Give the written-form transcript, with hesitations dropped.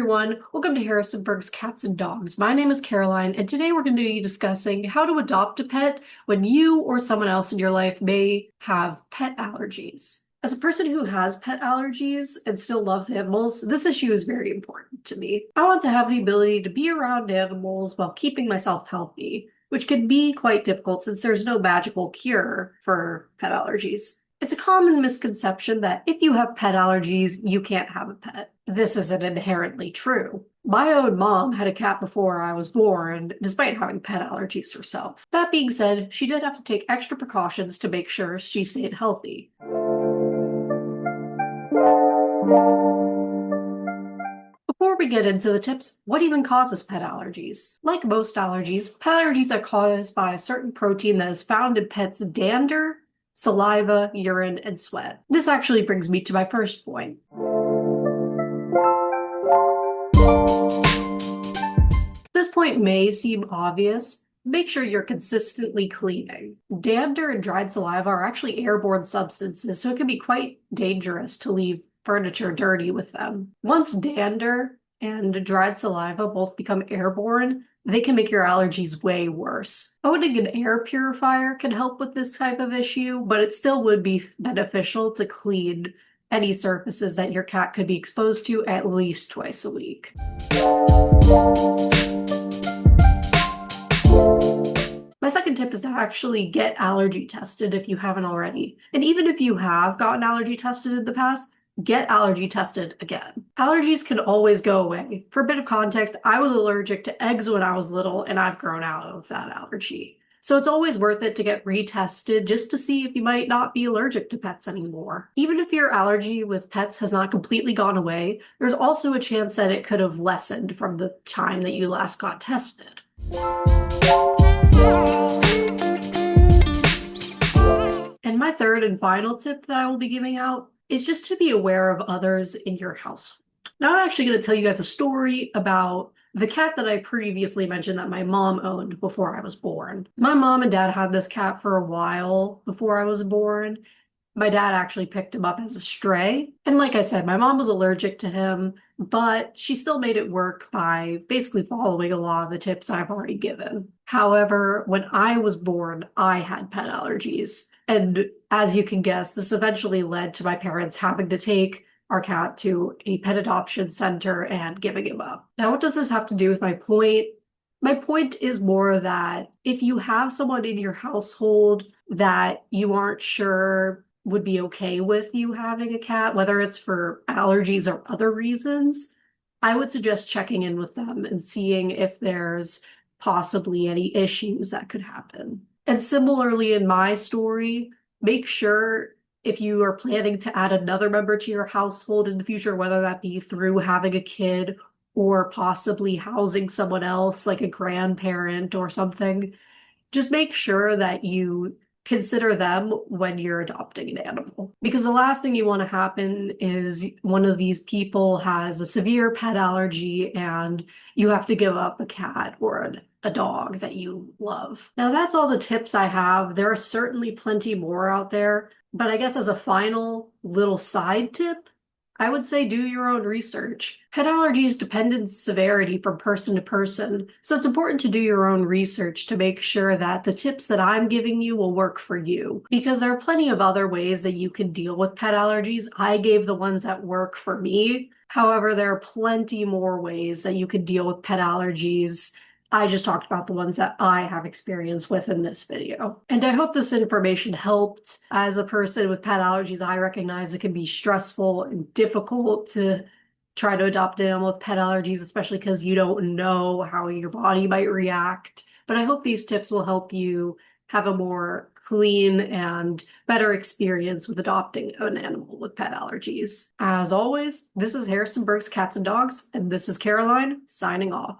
everyone, welcome to Harrisonburg's Cats and Dogs. My name is Caroline, and today we're going to be discussing how to adopt a pet when you or someone else in your life may have pet allergies. As a person who has pet allergies and still loves animals, this issue is very important to me. I want to have the ability to be around animals while keeping myself healthy, which can be quite difficult since there's no magical cure for pet allergies. It's a common misconception that if you have pet allergies, you can't have a pet. This isn't inherently true. My own mom had a cat before I was born, despite having pet allergies herself. That being said, she did have to take extra precautions to make sure she stayed healthy. Before we get into the tips, what even causes pet allergies? Like most allergies, pet allergies are caused by a certain protein that is found in pets' dander, saliva, urine, and sweat. This actually brings me to my first point. This point may seem obvious. Make sure you're consistently cleaning. Dander and dried saliva are actually airborne substances, so it can be quite dangerous to leave furniture dirty with them. Once dander and dried saliva both become airborne, they can make your allergies way worse. Owning an air purifier can help with this type of issue, but it still would be beneficial to clean any surfaces that your cat could be exposed to at least twice a week. My second tip is to actually get allergy tested if you haven't already. And even if you have gotten allergy tested in the past, get allergy tested again. Allergies can always go away. For a bit of context, I was allergic to eggs when I was little, and I've grown out of that allergy. So it's always worth it to get retested just to see if you might not be allergic to pets anymore. Even if your allergy with pets has not completely gone away, there's also a chance that it could have lessened from the time that you last got tested. And my third and final tip that I will be giving out is just to be aware of others in your household. Now I'm actually going to tell you guys a story about the cat that I previously mentioned that my mom owned before I was born. My mom and dad had this cat for a while before I was born. My dad actually picked him up as a stray. And like I said, my mom was allergic to him, but she still made it work by basically following a lot of the tips I've already given. However, when I was born, I had pet allergies. And as you can guess, this eventually led to my parents having to take our cat to a pet adoption center and giving him up. Now, what does this have to do with my point? My point is more that if you have someone in your household that you aren't sure would be okay with you having a cat, whether it's for allergies or other reasons, I would suggest checking in with them and seeing if there's possibly any issues that could happen. And similarly in my story, make sure if you are planning to add another member to your household in the future, whether that be through having a kid or possibly housing someone else, like a grandparent or something, just make sure that you consider them when you're adopting an animal. Because the last thing you want to happen is one of these people has a severe pet allergy and you have to give up a cat or a dog that you love. Now that's all the tips I have. There are certainly plenty more out there, but I guess as a final little side tip, I would say do your own research. Pet allergies depend in severity from person to person, so it's important to do your own research to make sure that the tips that I'm giving you will work for you. Because there are plenty of other ways that you can deal with pet allergies. I gave the ones that work for me. However, there are plenty more ways that you can deal with pet allergies. I just talked about the ones that I have experience with in this video. And I hope this information helped. As a person with pet allergies, I recognize it can be stressful and difficult to try to adopt an animal with pet allergies, especially because you don't know how your body might react. But I hope these tips will help you have a more clean and better experience with adopting an animal with pet allergies. As always, this is Harrisonburg's Cats and Dogs, and this is Caroline signing off.